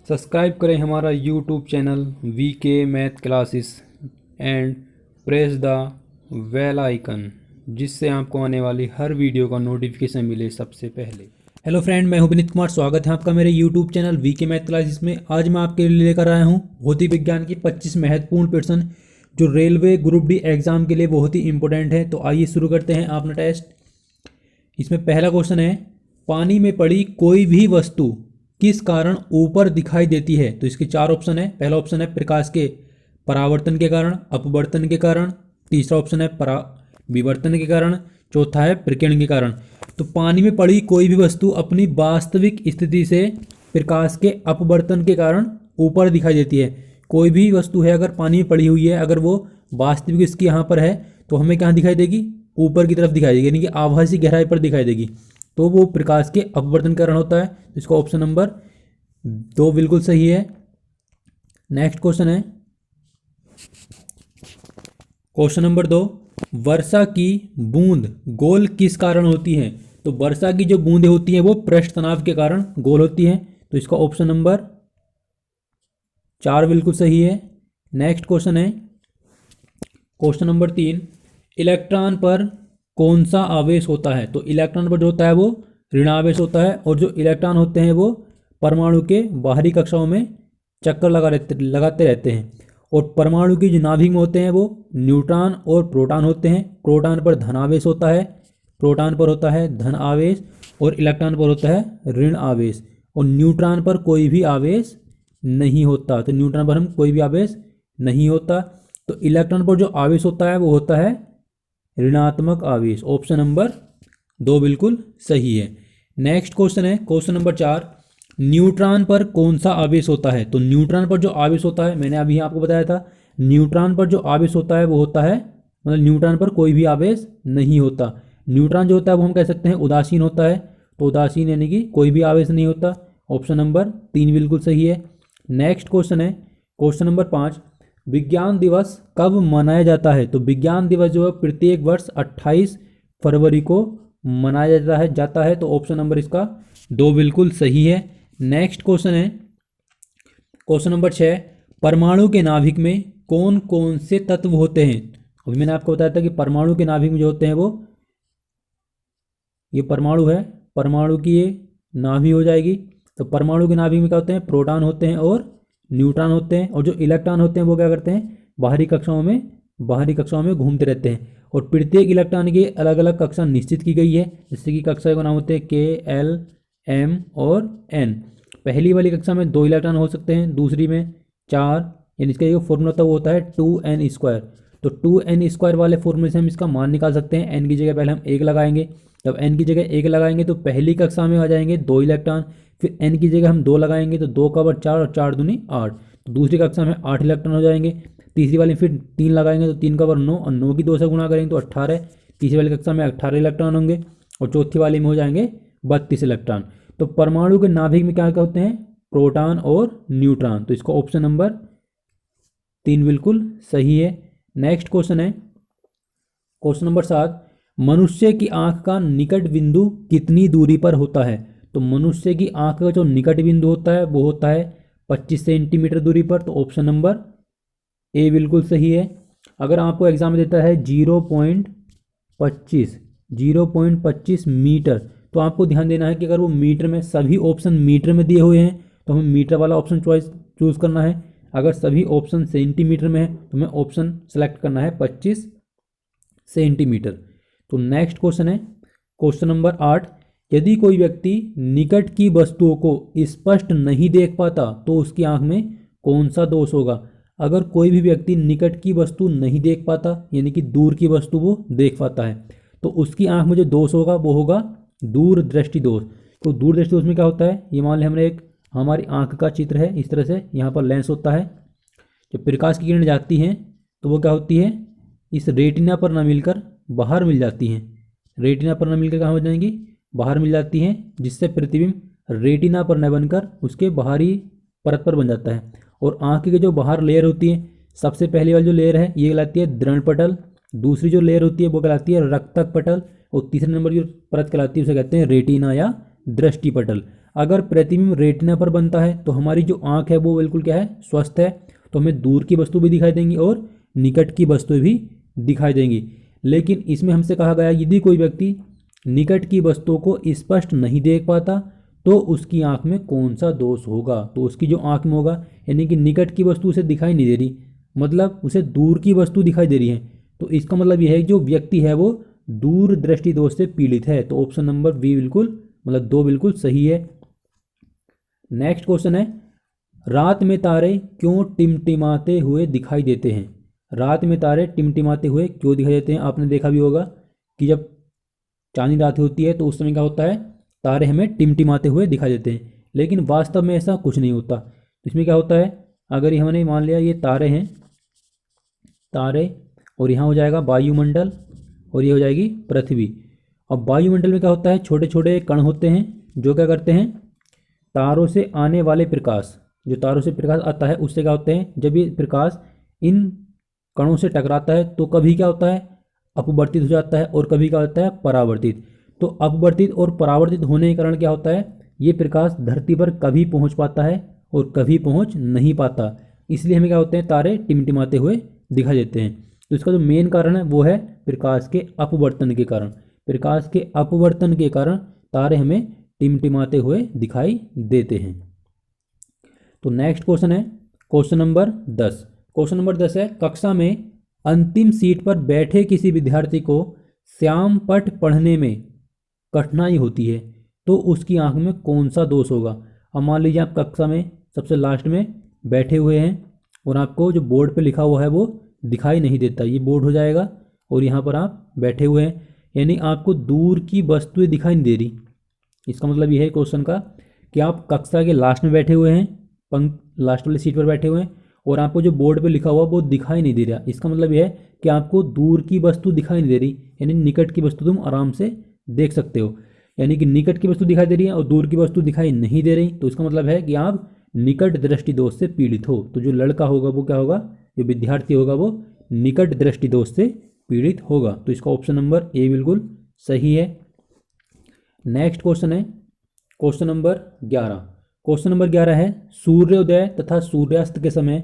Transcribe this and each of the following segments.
Subscribe करें हमारा YouTube channel VK math classes and press the bell icon, जिससे आपको आने वाली हर वीडियो का नोटिफिकेशन मिले सबसे पहले। हेलो फ्रेंड, मैं हूं विनीत कुमार। स्वागत है आपका मेरे YouTube channel VK math classes में। आज मैं आपके लिए लेकर आया हूं भौतिक विज्ञान की 25 महत्वपूर्ण प्रश्न जो रेलवे ग्रुप डी एग्जाम के लिए बहुत ही इंपॉर्टेंट है। तो आइए शुरू करते हैं अपना टेस्ट। इसमें पहला क्वेश्चन है, पानी में पड़ी कोई भी वस्तु किस कारण ऊपर दिखाई देती है? तो इसके चार ऑप्शन है। पहला ऑप्शन है प्रकाश के परावर्तन के कारण, अपवर्तन के कारण, तीसरा ऑप्शन है विवर्तन के कारण, चौथा है प्रकीर्णन के कारण। तो पानी में पड़ी कोई भी वस्तु अपनी वास्तविक स्थिति से प्रकाश के अपवर्तन के कारण ऊपर दिखाई देती है। कोई भी वस्तु है अगर पानी में पड़ी हुई है, अगर वो वास्तविक इसकी यहाँ पर है तो हमें कहाँ दिखाई देगी? ऊपर की तरफ दिखाई देगी, यानी कि आभासी गहराई पर दिखाई देगी। तो वो प्रकाश के अपवर्तन के कारण होता है। इसका ऑप्शन नंबर 2 बिल्कुल सही है। नेक्स्ट क्वेश्चन है क्वेश्चन नंबर 2, वर्षा की बूंद गोल किस कारण होती है? तो वर्षा की जो बूंदें होती हैं वो पृष्ठ तनाव के कारण गोल होती हैं। तो इसका ऑप्शन नंबर 4 बिल्कुल सही है। नेक्स्ट क्वेश्चन है क्वेश्चन नंबर 3, इलेक्ट्रॉन पर कौन सा आवेश होता है? तो इलेक्ट्रॉन पर जो होता है वो ऋणावेश होता है, और जो इलेक्ट्रॉन होते हैं वो परमाणु के बाहरी कक्षाओं में चक्कर लगाते रहते हैं। और परमाणु की जो नाभिक में होते हैं वो न्यूट्रॉन और प्रोटॉन होते हैं। प्रोटॉन पर धन आवेश होता है, प्रोटॉन पर होता है धन आवेश, और इलेक्ट्रॉन पर होता है ऋण आवेश। और न्यूट्रॉन पर कोई भी आवेश नहीं होता। तो न्यूट्रॉन पर हम कोई भी आवेश नहीं होता। तो इलेक्ट्रॉन पर जो आवेश होता है वो होता है ऋणात्मक आवेश। ऑप्शन नंबर 2 बिल्कुल सही है। नेक्स्ट क्वेश्चन है क्वेश्चन नंबर 4, न्यूट्रॉन पर कौन सा आवेश होता है? तो न्यूट्रॉन पर जो आवेश होता है, मैंने अभी आपको बताया था, न्यूट्रॉन पर जो आवेश होता है वो होता है, मतलब न्यूट्रॉन पर कोई भी आवेश नहीं होता। न्यूट्रॉन जो होता है वो हम कह सकते हैं उदासीन होता है। तो उदासीन यानी कि कोई भी आवेश नहीं होता। ऑप्शन नंबर 3 बिल्कुल सही है। नेक्स्ट क्वेश्चन है क्वेश्चन नंबर 5, विज्ञान दिवस कब मनाया जाता है? तो विज्ञान दिवस जो है प्रत्येक वर्ष 28 फरवरी को मनाया जाता है। तो ऑप्शन नंबर इसका 2 बिल्कुल सही है। नेक्स्ट क्वेश्चन है क्वेश्चन नंबर 6, परमाणु के नाभिक में कौन कौन से तत्व होते हैं? अभी मैंने आपको बताया था कि परमाणु के नाभिक में जो होते हैं वो, ये परमाणु है, परमाणु की ये नाभि हो जाएगी। तो परमाणु के नाभिक में क्या होते हैं? प्रोटॉन होते हैं और न्यूट्रॉन होते हैं। और जो इलेक्ट्रॉन होते हैं वो क्या करते हैं? बाहरी कक्षाओं में घूमते रहते हैं। और प्रत्येक इलेक्ट्रॉन की अलग अलग कक्षा निश्चित की गई है, जिससे कि कक्षा का नाम होते हैं के, एल, एम और एन। पहली वाली कक्षा में 2 इलेक्ट्रॉन हो सकते हैं, दूसरी में 4, यानी इसका जो फॉर्मूला होता है वो होता है 2n²। तो 2n² वाले फॉर्मूले से हम इसका मान निकाल सकते हैं। एन की जगह पहले हम 1 लगाएंगे। जब एन की जगह 1 लगाएंगे तो पहली कक्षा में आ जाएंगे 2 इलेक्ट्रॉन। फिर एन की जगह हम 2 लगाएंगे तो 2 का वर्ग 4 और 4 दूनी 8। तो दूसरी कक्षा में 8 इलेक्ट्रॉन हो जाएंगे। तीसरी वाली फिर 3 लगाएंगे तो 3 का वर्ग 9, और 9 की 2 से गुणा करेंगे तो 18। तीसरी वाली कक्षा में 18 इलेक्ट्रॉन होंगे, और चौथी वाली में हो जाएंगे 32 इलेक्ट्रॉन। तो परमाणु के नाभिक में क्या क्या होते हैं? प्रोटॉन और न्यूट्रॉन। तो इसका ऑप्शन नंबर 3 बिल्कुल सही है। नेक्स्ट क्वेश्चन है क्वेश्चन नंबर 7, मनुष्य की आंख का निकट बिंदु कितनी दूरी पर होता है? तो मनुष्य की आंख का जो निकट बिंदु होता है वो होता है 25 सेंटीमीटर दूरी पर। तो ऑप्शन नंबर ए बिल्कुल सही है। अगर आपको एग्जाम में देता है 0.25 मीटर, तो आपको ध्यान देना है कि अगर वो मीटर में, सभी ऑप्शन मीटर में दिए हुए हैं तो हमें मीटर वाला ऑप्शन चूज करना है। अगर सभी ऑप्शन सेंटीमीटर में है तो हमें ऑप्शन सेलेक्ट करना है 25 सेंटीमीटर। तो नेक्स्ट क्वेश्चन है क्वेश्चन नंबर 8, यदि कोई व्यक्ति निकट की वस्तुओं को स्पष्ट नहीं देख पाता तो उसकी आंख में कौन सा दोष होगा? अगर कोई भी व्यक्ति निकट की वस्तु नहीं देख पाता, यानी कि दूर की वस्तु वो देख पाता है, तो उसकी आंख में जो दोष होगा वो होगा दूरदृष्टि दोष। तो दूरदृष्टि दोष में क्या होता है? ये मान लें हमने एक हमारी आंख का चित्र है, इस तरह से यहाँ पर लेंस होता है। जब प्रकाश की किरण जाती हैं तो वो क्या होती है? इस रेटिना पर ना मिलकर बाहर मिल जाती हैं। रेटिना पर ना मिलकर कहाँ हो जाएंगी? बाहर मिल जाती हैं, जिससे प्रतिबिंब रेटिना पर न बनकर उसके बाहरी परत पर बन जाता है। और आंख की जो बाहर लेयर होती है, सबसे पहली वाली जो लेयर है ये कहलाती है दृढ़ पटल, दूसरी जो लेयर होती है वो कहलाती है रक्तक पटल, और तीसरे नंबर की जो परत कहलाती है उसे कहते हैं रेटिना या दृष्टि पटल। अगर प्रतिबिंब रेटिना पर बनता है तो हमारी जो आँख है वो बिल्कुल क्या है, स्वस्थ है, तो हमें दूर की वस्तु भी दिखाई देंगी और निकट की वस्तु भी दिखाई देंगी। लेकिन इसमें हमसे कहा गया यदि कोई व्यक्ति निकट की वस्तुओं को स्पष्ट नहीं देख पाता तो उसकी आंख में कौन सा दोष होगा। तो उसकी जो आंख में होगा, यानी कि निकट की वस्तु उसे दिखाई नहीं दे रही, मतलब उसे दूर की वस्तु दिखाई दे रही है, तो इसका मतलब यह है कि जो व्यक्ति है वो दूर दृष्टि दोष से पीड़ित है। तो ऑप्शन नंबर बी बिल्कुल, मतलब 2 बिल्कुल सही है। नेक्स्ट क्वेश्चन है, रात में तारे क्यों टिमटिमाते हुए दिखाई देते हैं। रात में तारे टिमटिमाते हुए क्यों दिखाई देते हैं। आपने देखा भी होगा कि जब चांदनी रात होती है तो उस समय क्या होता है, तारे हमें टिमटिमाते हुए दिखाई देते हैं, लेकिन वास्तव में ऐसा कुछ नहीं होता। तो इसमें क्या होता है, अगर ये हमने मान लिया ये तारे हैं, तारे, और यहाँ हो जाएगा वायुमंडल और ये हो जाएगी पृथ्वी। और वायुमंडल में क्या होता है, छोटे छोटे कण होते हैं जो क्या करते हैं, तारों से आने वाले प्रकाश, जो तारों से प्रकाश आता है उससे क्या होते हैं, जब ये प्रकाश इन कणों से टकराता है तो कभी क्या होता है, अपवर्तित हो जाता है और कभी क्या होता है, परावर्तित। तो अपवर्तित और परावर्तित होने के कारण क्या होता है, ये प्रकाश धरती पर कभी पहुंच पाता है और कभी पहुंच नहीं पाता, इसलिए हमें क्या होते हैं, तारे टिमटिमाते हुए दिखाई देते हैं। तो इसका जो मेन कारण है वो है प्रकाश के अपवर्तन के कारण। प्रकाश के अपवर्तन के कारण तारे हमें टिमटिमाते हुए दिखाई देते हैं। तो नेक्स्ट क्वेश्चन है क्वेश्चन नंबर 10। क्वेश्चन नंबर 10 है, कक्षा में अंतिम सीट पर बैठे किसी विद्यार्थी को श्याम पठ पढ़ने में कठिनाई होती है तो उसकी आंख में कौन सा दोष होगा। अब मान लीजिए आप कक्षा में सबसे लास्ट में बैठे हुए हैं और आपको जो बोर्ड पे लिखा हुआ है वो दिखाई नहीं देता, ये बोर्ड हो जाएगा और यहाँ पर आप बैठे हुए हैं, यानी आपको दूर की वस्तुएं दिखाई नहीं दे रही। इसका मतलब ये है क्वेश्चन का कि आप कक्षा के लास्ट में बैठे हुए हैं, लास्ट वाली सीट पर बैठे हुए हैं और आपको जो बोर्ड पे लिखा हुआ वो दिखाई नहीं दे रहा। इसका मतलब यह है कि आपको दूर की वस्तु दिखाई नहीं दे रही, यानी निकट की वस्तु तुम आराम से देख सकते हो, यानी कि निकट की वस्तु दिखाई दे रही है और दूर की वस्तु दिखाई नहीं दे रही। तो इसका मतलब है कि आप निकट दृष्टि दोष से पीड़ित हो। तो जो लड़का होगा वो क्या होगा, जो विद्यार्थी होगा वो निकट दृष्टि दोष से पीड़ित होगा। तो इसका ऑप्शन नंबर ए बिल्कुल सही है। नेक्स्ट क्वेश्चन है क्वेश्चन नंबर 11। क्वेश्चन नंबर 11 है, सूर्योदय तथा सूर्यास्त के समय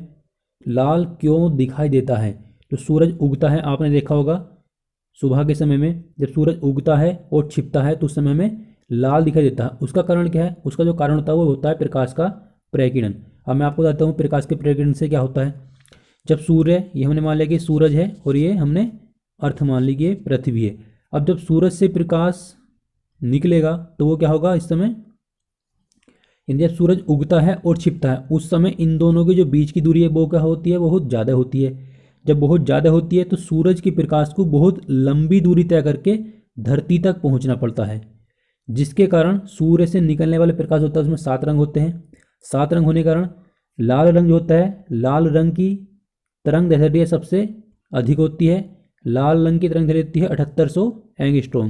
लाल क्यों दिखाई देता है। तो सूरज उगता है, आपने देखा होगा सुबह के समय में जब सूरज उगता है और छिपता है तो उस समय में लाल दिखाई देता है। उसका कारण क्या है, उसका जो कारण होता है वो होता है प्रकाश का प्रकीर्णन। अब मैं आपको बताता हूँ प्रकाश के प्रकीर्णन से क्या होता है। जब सूर्य, ये हमने मान लिया कि सूरज है और ये हमने अर्थ मान ली कि पृथ्वी है। अब जब सूरज से प्रकाश निकलेगा तो वो क्या होगा, इस समय जब सूरज उगता है और छिपता है उस समय इन दोनों के जो बीच की दूरी है वो क्या होती है, बहुत ज़्यादा होती है। जब बहुत ज़्यादा होती है तो सूरज के प्रकाश को बहुत लंबी दूरी तय करके धरती तक पहुंचना पड़ता है, जिसके कारण सूर्य से निकलने वाले प्रकाश होता है उसमें 7 रंग होते हैं। 7 रंग होने के कारण लाल रंग जो होता है, लाल रंग की तरंग दैर्ध्य सबसे अधिक होती है। लाल रंग की तरंग दैर्ध्य होती है 7800 एंगस्ट्रॉम।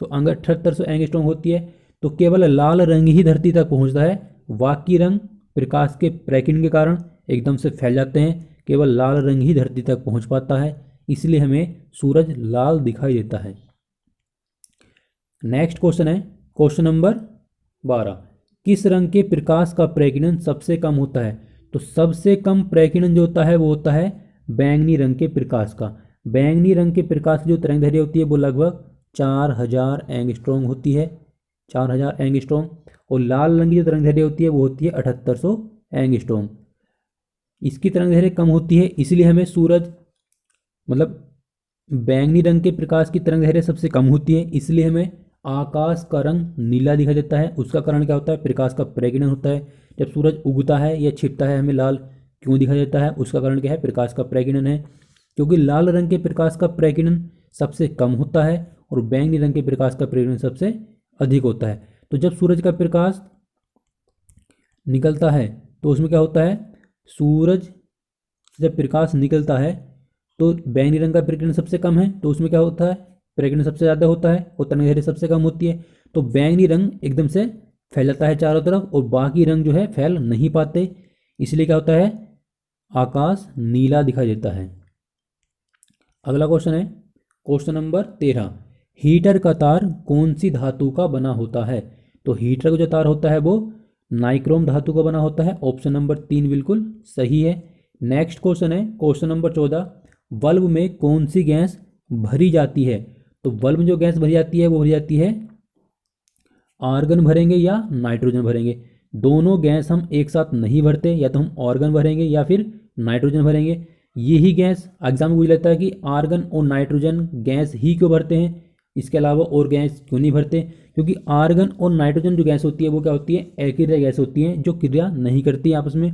तो अगर 7800 एंगस्ट्रॉम होती है तो केवल लाल रंग ही धरती तक पहुंचता है, बाकी रंग प्रकाश के प्रकीर्णन के कारण एकदम से फैल जाते हैं, केवल लाल रंग ही धरती तक पहुंच पाता है, इसलिए हमें सूरज लाल दिखाई देता है। नेक्स्ट क्वेश्चन है क्वेश्चन नंबर 12। किस रंग के प्रकाश का प्रकीर्णन सबसे कम होता है। तो सबसे कम प्रकीर्णन जो होता है वो होता है बैंगनी रंग के प्रकाश का। बैंगनी रंग के प्रकाश की जो तरंग दैर्ध्य होती है वो लगभग 4000 एंगस्ट्रॉम होती है, 4000 एंगस्ट्रॉम। और लाल रंग की जो तरंग दैर्ध्य होती है वो होती है 7800 एंगस्ट्रॉम। इसकी तरंग दैर्ध्य कम होती है, इसलिए हमें सूरज, मतलब बैंगनी रंग के प्रकाश की तरंग दैर्ध्य सबसे कम होती है, इसलिए हमें आकाश का रंग नीला दिखाई देता है। उसका कारण क्या होता है, प्रकाश का प्रकीर्णन होता है। जब सूरज उगता है या छिपता है हमें लाल क्यों दिखाई देता है, उसका कारण क्या है, प्रकाश का प्रकीर्णन है, क्योंकि लाल रंग के प्रकाश का प्रकीर्णन सबसे कम होता है और बैंगनी रंग के प्रकाश का प्रकीर्णन सबसे अधिक होता है। तो जब सूरज का प्रकाश निकलता है तो उसमें क्या होता है, सूरज जब प्रकाश निकलता है तो बैंगनी रंग का प्रकीर्णन सबसे कम है, तो उसमें क्या होता है, प्रकीर्णन सबसे ज़्यादा होता है और तरंग दैर्ध्य सबसे कम होती है। तो बैंगनी रंग एकदम से फैल जाता है चारों तरफ और बाकी रंग जो है फैल नहीं पाते, इसलिए क्या होता है, आकाश नीला दिखाई देता है। अगला क्वेश्चन है क्वेश्चन नंबर 13। हीटर का तार कौन सी धातु का बना होता है। तो हीटर का जो तार होता है वो नाइक्रोम धातु का बना होता है। ऑप्शन नंबर 3 बिल्कुल सही है। नेक्स्ट क्वेश्चन है क्वेश्चन नंबर 14, बल्ब में कौन सी गैस भरी जाती है? तो बल्ब में जो गैस भरी जाती है वो भरी जाती है आर्गन भरेंगे या नाइट्रोजन भरेंगे। दोनों गैस हम एक साथ नहीं भरते, या तो हम आर्गन भरेंगे या फिर नाइट्रोजन भरेंगे। यही गैस एग्जाम में पूछ लेता है कि आर्गन और नाइट्रोजन गैस ही क्यों भरते हैं, इसके अलावा और गैस क्यों नहीं भरते? क्योंकि आर्गन और नाइट्रोजन जो गैस होती है वो क्या होती है, अकेरिया गैस होती है जो क्रिया नहीं करती है आपस में।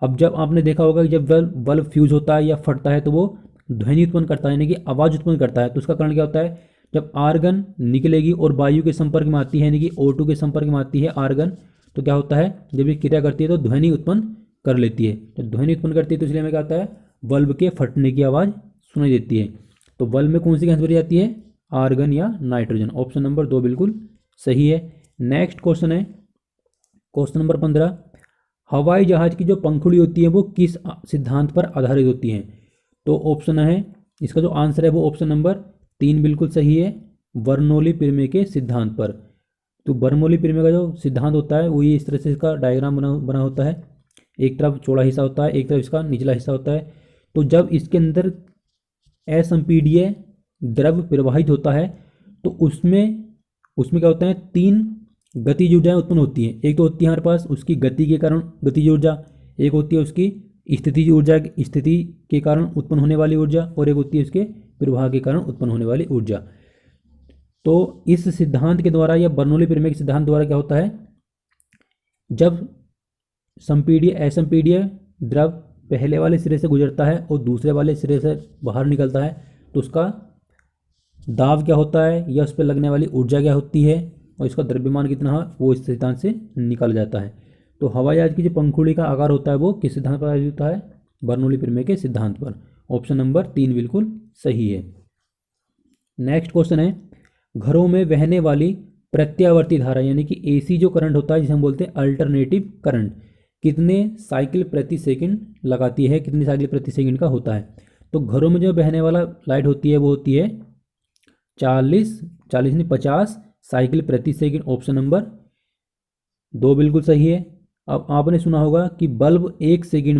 अब जब आपने देखा होगा कि जब बल्ब फ्यूज होता है या फटता है तो वो ध्वनि उत्पन्न करता है, यानी कि आवाज़ उत्पन्न करता है। तो उसका कारण क्या होता है, जब आर्गन निकलेगी और वायु के संपर्क में आती है, यानी कि O2 के संपर्क में आती है आर्गन, तो क्या होता है, जब ये क्रिया करती है तो ध्वनि उत्पन्न कर लेती है। जब ध्वनि उत्पन्न करती है तो इसलिए हमें क्या होता है, बल्ब के फटने की आवाज़ सुनाई देती है। तो बल्ब में कौन सी गैस भरी जाती है, आर्गन या नाइट्रोजन। ऑप्शन नंबर 2 बिल्कुल सही है। नेक्स्ट क्वेश्चन है क्वेश्चन नंबर 15, हवाई जहाज की जो पंखुड़ी होती है वो किस सिद्धांत पर आधारित होती है? तो ऑप्शन है, इसका जो आंसर है वो ऑप्शन नंबर 3 बिल्कुल सही है, बर्नौली प्रमेय के सिद्धांत पर। तो बर्नौली प्रमेय का जो सिद्धांत होता है वो ये इस तरह से इसका डायग्राम बना होता है। एक तरफ चौड़ा हिस्सा होता है, एक तरफ इसका निचला हिस्सा होता है। तो जब इसके अंदर असंपीड्य द्रव प्रवाहित होता है तो उसमें क्या होता है, 3 गतिज ऊर्जाएं उत्पन्न होती हैं। एक तो होती है हमारे पास उसकी गति के कारण गतिज ऊर्जा, एक होती है उसकी स्थितिज ऊर्जा, स्थिति के कारण उत्पन्न होने वाली ऊर्जा, और एक होती है उसके प्रवाह के कारण उत्पन्न होने वाली ऊर्जा। तो इस सिद्धांत के द्वारा या बर्नौली प्रमेय के सिद्धांत द्वारा क्या होता है, जब संपीड्य असंपीड्य द्रव पहले वाले सिरे से गुजरता है और दूसरे वाले सिरे से बाहर निकलता है तो उसका दाब क्या होता है या उस पर लगने वाली ऊर्जा क्या होती है और इसका द्रव्यमान कितना है वो इस सिद्धांत से निकाला जाता है। तो हवाई जहाज की जो पंखुड़ी का आकार होता है वो किस सिद्धांत पर आधारित होता है, बर्नौली प्रमेय के सिद्धांत पर। ऑप्शन नंबर 3 बिल्कुल सही है। नेक्स्ट क्वेश्चन है, घरों में बहने वाली प्रत्यावर्ती धारा यानी कि AC जो करंट होता है जिसे हम बोलते हैं अल्टरनेटिव करंट, कितने साइकिल प्रति सेकंड लगाती है, कितनी साइकिल प्रति सेकंड का होता है? तो घरों में जो बहने वाला लाइट होती है वो होती है 40 नहीं 50 साइकिल प्रति सेकंड। ऑप्शन नंबर 2 बिल्कुल सही है। अब आपने सुना होगा कि बल्ब एक सेकंड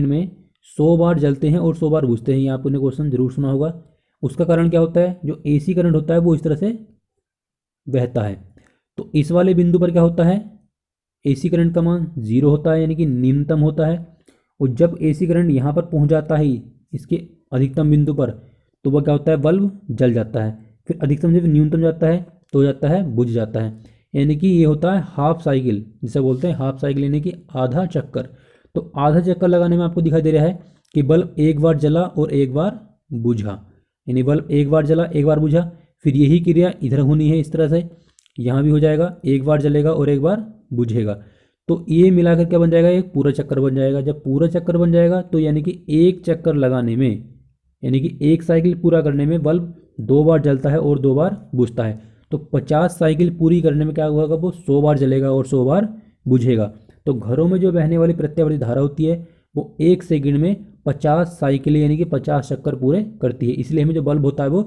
में 100 बार जलते हैं और 100 बार बुझते हैं। ये आपने क्वेश्चन जरूर सुना होगा। उसका कारण क्या होता है, जो AC करंट होता है वो इस तरह से बहता है। तो इस वाले बिंदु पर क्या होता है, AC करंट का मान 0 होता है, यानी कि न्यूनतम होता है। और जब AC करंट यहाँ पर पहुँच जाता है इसके अधिकतम बिंदु पर तो वह क्या होता है, बल्ब जल जाता है। फिर अधिकतम जब न्यूनतम जाता है तो जाता है बुझ जाता है, यानी कि ये होता है हाफ साइकिल, जिसे बोलते हैं हाफ साइकिल, यानी कि आधा चक्कर। तो आधा चक्कर लगाने में आपको दिखाई दे रहा है कि बल्ब एक बार जला और एक बार बुझा, यानी बल्ब एक बार जला एक बार बुझा। फिर यही क्रिया इधर होनी है, इस तरह से यहाँ भी हो जाएगा, एक बार जलेगा और एक बार बुझेगा। तो ये मिलाकर क्या बन जाएगा, एक पूरा चक्कर बन जाएगा। जब पूरा चक्कर बन जाएगा तो यानी कि एक चक्कर लगाने में, यानी कि एक साइकिल पूरा करने में बल्ब 2 बार जलता है और 2 बार बुझता है। तो 50 साइकिल पूरी करने में क्या होगा, वो 100 बार जलेगा और 100 बार बुझेगा। तो घरों में जो बहने वाली प्रत्यावर्ती धारा होती है वो 1 सेकंड में 50 साइकिल यानी कि 50 चक्कर पूरे करती है। इसलिए हमें जो बल्ब होता है वो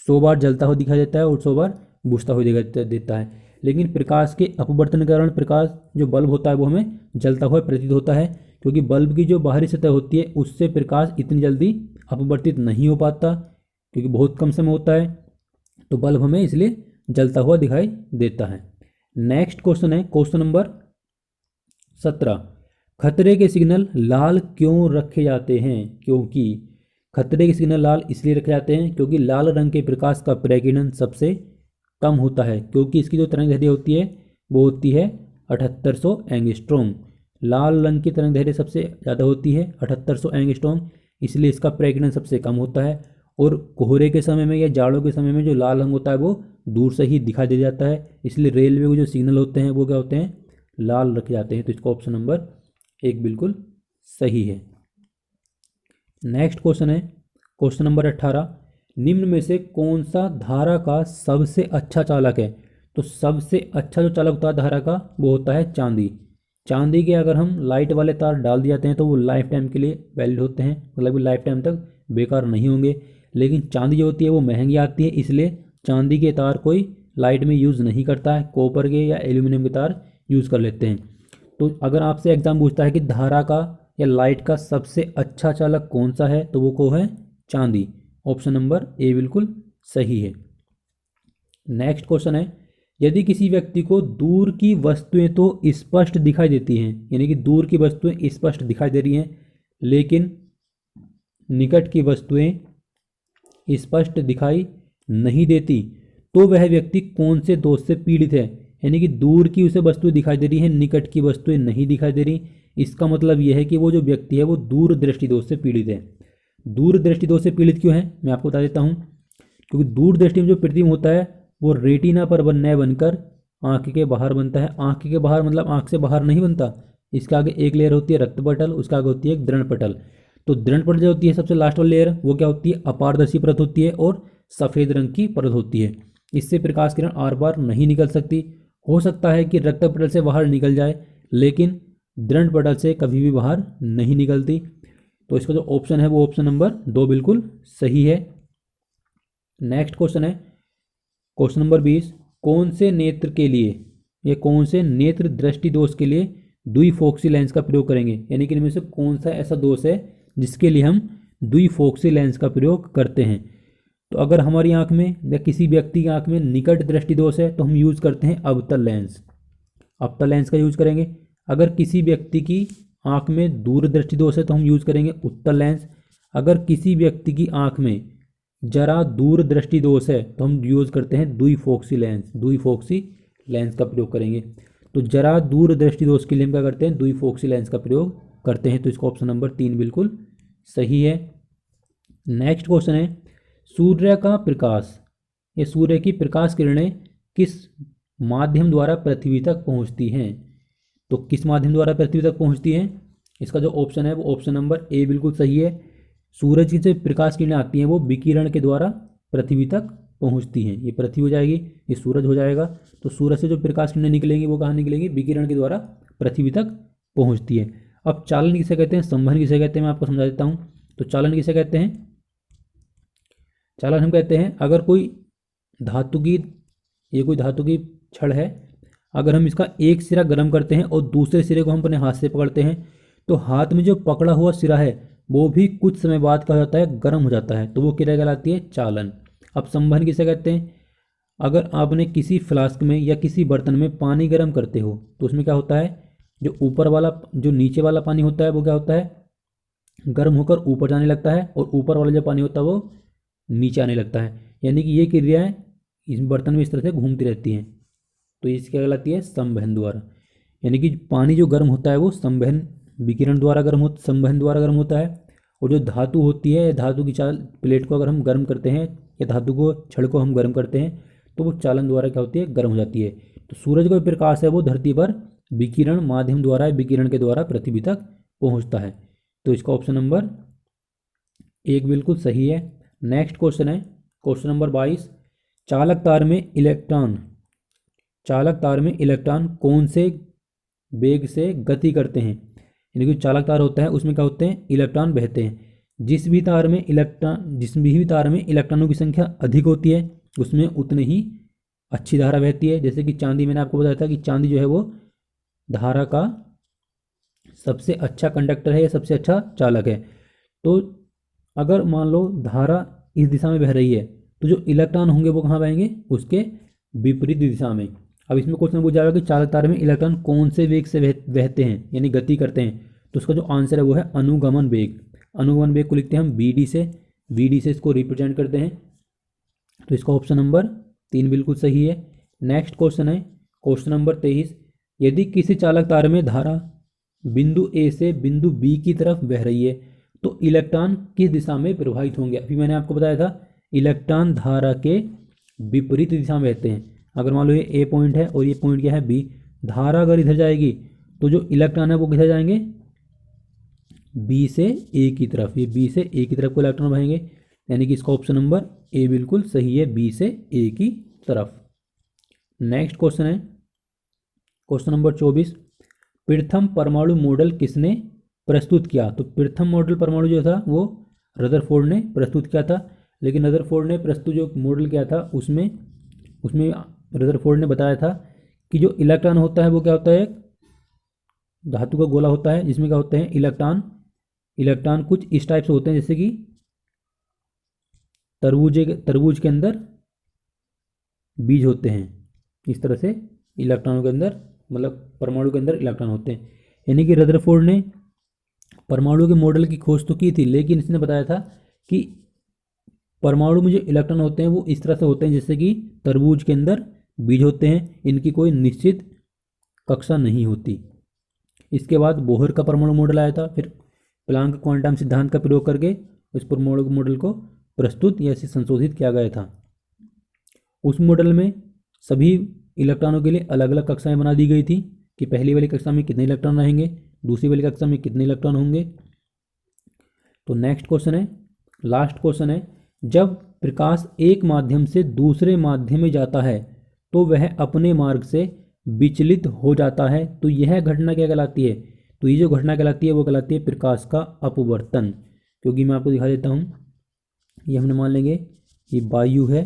100 बार जलता हुआ दिखाई देता है और 100 बार बुझता हुआ दिखाई देता है। लेकिन प्रकाश के अपवर्तन के कारण प्रकाश जो बल्ब होता है वो हमें जलता हुआ प्रतीत होता है, क्योंकि बल्ब की जो बाहरी सतह होती है उससे प्रकाश इतनी जल्दी अपवर्तित नहीं हो पाता, क्योंकि बहुत कम समय होता है। तो बल्ब हमें इसलिए जलता हुआ दिखाई देता है। नेक्स्ट क्वेश्चन है क्वेश्चन नंबर 17, खतरे के सिग्नल लाल क्यों रखे जाते हैं? क्योंकि खतरे के सिग्नल लाल इसलिए रखे जाते हैं क्योंकि लाल रंग के प्रकाश का प्रकीर्णन सबसे कम होता है, क्योंकि इसकी जो तरंग होती है वो होती है 7800 एंगस्ट्रॉम। लाल रंग की तरंग दैर्घ्य सबसे ज़्यादा होती है 7800 एंगस्ट्रॉम, इसलिए इसका प्रकीर्णन सबसे कम होता है। और कोहरे के समय में या जाड़ों के समय में जो लाल रंग होता है वो दूर से ही दिखाई दे जाता है, इसलिए रेलवे के जो सिग्नल होते हैं वो क्या होते हैं, लाल रखे जाते हैं। तो इसका ऑप्शन नंबर 1 बिल्कुल सही है। नेक्स्ट क्वेश्चन है क्वेश्चन नंबर 18, निम्न में से कौन सा धारा का सबसे अच्छा चालक है? तो सबसे अच्छा जो चालक होता है धारा का वो होता है चांदी। चांदी के अगर हम लाइट वाले तार डाल दिए जाते हैं तो वो लाइफ टाइम के लिए वैलिड होते हैं, मतलब लाइफ टाइम तक बेकार नहीं होंगे। लेकिन चांदी जो होती है वो महंगी आती है, इसलिए चांदी के तार कोई लाइट में यूज़ नहीं करता है, कॉपर के या एल्यूमिनियम के तार यूज़ कर लेते हैं। तो अगर आपसे एग्जाम पूछता है कि धारा का या लाइट का सबसे अच्छा चालक कौन सा है, तो वो है चांदी। ऑप्शन नंबर ए बिल्कुल सही है। नेक्स्ट क्वेश्चन है, यदि किसी व्यक्ति को दूर की वस्तुएं तो स्पष्ट दिखाई देती हैं, यानी कि दूर की वस्तुएं स्पष्ट दिखाई दे रही हैं, लेकिन निकट की वस्तुएं स्पष्ट दिखाई नहीं देती, तो वह व्यक्ति कौन से दोष से पीड़ित है? यानी कि दूर की उसे वस्तुएं दिखाई दे रही हैं, निकट की वस्तुएं नहीं दिखाई दे रही। इसका मतलब यह है कि वो जो व्यक्ति है वो दूर दृष्टि दोष से पीड़ित है। दूर दृष्टि दोष से पीड़ित क्यों है, मैं आपको बता देता हूँ। क्योंकि दूर दृष्टि में जो प्रतिबिंब होता है वो रेटिना पर न बनकर आँख के बाहर बनता है। आँख के बाहर मतलब आँख से बाहर नहीं बनता। इसके आगे एक लेयर होती है रक्त पटल, उसके आगे होती है एक दृढ़ पटल। तो दृढ़ पटल जो होती है सबसे लास्ट वाली लेयर, वो क्या होती है? अपारदर्शी परत होती है और सफ़ेद रंग की परत होती है। इससे प्रकाश किरण आर पार नहीं निकल सकती। हो सकता है कि रक्त पटल से बाहर निकल जाए, लेकिन दृढ़ पटल से कभी भी बाहर नहीं निकलती। तो इसका जो ऑप्शन है वो ऑप्शन नंबर 2 बिल्कुल सही है। नेक्स्ट क्वेश्चन है क्वेश्चन नंबर 20, कौन से नेत्र के लिए या कौन से नेत्र दृष्टि दोष के लिए द्विफोक्सी लेंस का प्रयोग करेंगे? यानी कि इनमें से कौन सा ऐसा दोष है जिसके लिए हम द्विफोक्सी लेंस का प्रयोग करते हैं? तो अगर हमारी आंख में या किसी व्यक्ति की आंख में निकट दृष्टि दोष है तो हम यूज़ करते हैं अवतल लेंस। अवतल लेंस का यूज़ करेंगे। अगर किसी व्यक्ति की आंख में दूर दृष्टि दोष है तो हम यूज़ करेंगे उत्तल लेंस। अगर किसी व्यक्ति की आंख में जरा दूर दृष्टि दोष है तो हम यूज़ करते हैं द्विफोक्सी लेंस। द्विफोक्सी लेंस का प्रयोग करेंगे। तो जरा दूर दृष्टि दोष के लिए हम क्या करते हैं? द्विफोक्सी लेंस का प्रयोग करते हैं। तो इसका ऑप्शन नंबर 3 बिल्कुल सही है। नेक्स्ट क्वेश्चन है, सूर्य का प्रकाश या सूर्य की प्रकाश किरणें किस माध्यम द्वारा पृथ्वी तक पहुंचती हैं? तो किस माध्यम द्वारा पृथ्वी तक पहुंचती हैं? इसका जो ऑप्शन है वो ऑप्शन नंबर ए बिल्कुल सही है। सूरज की जो प्रकाश किरणें आती हैं वो विकिरण के द्वारा पृथ्वी तक पहुंचती हैं। ये पृथ्वी हो जाएगी, ये सूरज हो जाएगा। तो सूरज से जो प्रकाश किरणें निकलेंगी वो कहाँ निकलेंगी? विकिरण के द्वारा पृथ्वी तक पहुंचती है। अब चालन किसे कहते हैं, संवहन किसे कहते हैं, मैं आपको समझा देता हूँ। तो चालन किसे कहते हैं? चालन हम कहते हैं अगर कोई धातु की छड़ है, अगर हम इसका एक सिरा गर्म करते हैं और दूसरे सिरे को हम अपने हाथ से पकड़ते हैं तो हाथ में जो पकड़ा हुआ सिरा है वो भी कुछ समय बाद क्या हो जाता है? गर्म हो जाता है। तो वो क्रिया कहलाती है चालन। अब संवहन किसे कहते हैं? अगर आपने किसी फ्लास्क में या किसी बर्तन में पानी गर्म करते हो तो उसमें क्या होता है? जो नीचे वाला पानी होता है वो क्या होता है? गर्म होकर ऊपर जाने लगता है, और ऊपर वाला जो पानी होता है वो नीचे आने लगता है। यानी कि ये क्रियाएं इस बर्तन में इस तरह से घूमती रहती हैं। तो इसकी क्या कहलाती है? संवहन द्वारा। यानी कि पानी जो गर्म होता है वो संवहन संवहन द्वारा गर्म होता है। और जो धातु होती है, धातु की प्लेट को अगर हम गर्म करते हैं या धातु को छड़ को हम गर्म करते हैं तो वो चालन द्वारा क्या होती है? गर्म हो जाती है। तो सूरज का प्रकाश है वो धरती पर विकिरण माध्यम द्वारा, विकिरण के द्वारा पृथ्वी तक पहुँचता है। तो इसका ऑप्शन नंबर 1 बिल्कुल सही है। नेक्स्ट क्वेश्चन है क्वेश्चन नंबर 22, चालक तार में इलेक्ट्रॉन कौन से वेग से गति करते हैं? यानी कि चालक तार होता है उसमें क्या होते हैं? इलेक्ट्रॉन बहते हैं। जिस भी तार में इलेक्ट्रॉनों की संख्या अधिक होती है उसमें उतनी ही अच्छी धारा बहती है। जैसे कि चांदी, मैंने आपको बताया था कि चांदी जो है वो धारा का सबसे अच्छा कंडक्टर है या सबसे अच्छा चालक है। तो अगर मान लो धारा इस दिशा में बह रही है तो जो इलेक्ट्रॉन होंगे वो कहाँ बहेंगे? उसके विपरीत दिशा में। अब इसमें क्वेश्चन पूछा जाएगा कि चालक तार में इलेक्ट्रॉन कौन से वेग से बहते हैं यानी गति करते हैं? तो उसका जो आंसर है वो है अनुगमन वेग। अनुगमन वेग को लिखते हैं हम वी डी से इसको रिप्रेजेंट करते हैं। तो इसका ऑप्शन नंबर 3 बिल्कुल सही है। नेक्स्ट क्वेश्चन है क्वेश्चन नंबर 23, यदि किसी चालक तार में धारा बिंदु ए से बिंदु बी की तरफ बह रही है तो इलेक्ट्रॉन किस दिशा में प्रवाहित होंगे? अभी मैंने आपको बताया था इलेक्ट्रॉन धारा के विपरीत दिशा में बहते हैं। अगर मान लो ये ए पॉइंट है और ये पॉइंट क्या है? बी। धारा अगर इधर जाएगी तो जो इलेक्ट्रॉन है वो किधर जाएंगे? बी से ए की तरफ। ये बी से ए की तरफ को इलेक्ट्रॉन बहेंगे। यानी कि इसका ऑप्शन नंबर ए बिल्कुल सही है, बी से ए की तरफ। नेक्स्ट क्वेश्चन है क्वेश्चन नंबर 24, प्रथम परमाणु मॉडल किसने प्रस्तुत किया? तो प्रथम मॉडल परमाणु जो था वो रदरफोर्ड ने प्रस्तुत किया था। लेकिन रदरफोर्ड ने प्रस्तुत जो मॉडल किया था उसमें रदरफोर्ड ने बताया था कि जो इलेक्ट्रॉन होता है वो क्या होता है, एक धातु का गोला होता है जिसमें क्या होते हैं इलेक्ट्रॉन कुछ इस टाइप से होते हैं, जैसे कि तरबूज के अंदर बीज होते हैं। इस तरह से इलेक्ट्रॉनों के अंदर, मतलब परमाणु के अंदर इलेक्ट्रॉन होते हैं। यानी कि रदरफोर्ड ने परमाणु के मॉडल की खोज तो की थी, लेकिन इसने बताया था कि परमाणु में जो इलेक्ट्रॉन होते हैं वो इस तरह से होते हैं जैसे कि तरबूज के अंदर बीज होते हैं, इनकी कोई निश्चित कक्षा नहीं होती। इसके बाद बोहर का परमाणु मॉडल आया था, फिर प्लांक क्वांटम सिद्धांत का प्रयोग करके उस परमाणु मॉडल को प्रस्तुत या संशोधित किया गया था। उस मॉडल में सभी इलेक्ट्रॉनों के लिए अलग अलग कक्षाएं बना दी गई थी कि पहली वाली कक्षा में कितने इलेक्ट्रॉन रहेंगे, दूसरी वाली कक्षा में कितने इलेक्ट्रॉन होंगे। तो नेक्स्ट क्वेश्चन है, लास्ट क्वेश्चन है, जब प्रकाश एक माध्यम से दूसरे माध्यम में जाता है तो वह अपने मार्ग से विचलित हो जाता है, तो यह घटना क्या कहलाती है? तो ये जो घटना कहलाती है वो कहलाती है प्रकाश का अपवर्तन। क्योंकि मैं आपको दिखा देता हूँ, ये हमने मान लेंगे ये वायु है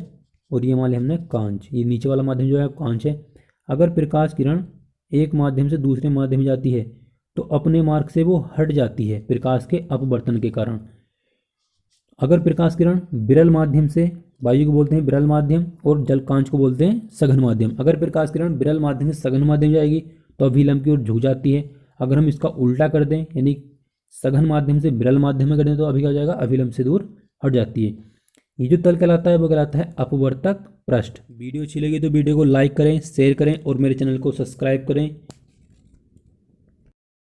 और ये मान लिया हमने कांच, ये नीचे वाला माध्यम जो है कांच है। अगर प्रकाश किरण एक माध्यम से दूसरे माध्यम में जाती है तो अपने मार्ग से वो हट जाती है प्रकाश के अपवर्तन के कारण। अगर प्रकाश किरण विरल माध्यम से, वायु को बोलते हैं विरल माध्यम और जल कांच को बोलते हैं सघन माध्यम, अगर प्रकाश किरण विरल माध्यम से सघन माध्यम जाएगी तो अभिलंब की ओर झुक जाती है। अगर हम इसका उल्टा कर दें, यानी सघन माध्यम से विरल माध्यम में कर दें, तो अभी क्या हो जाएगा, अभिलंब से दूर हट जाती है। ये जो तल कहलाता है वो कहलाता है अपवर्तक पृष्ठ। वीडियो अच्छी लगी तो वीडियो को लाइक करें, शेयर करें और मेरे चैनल को सब्सक्राइब करें।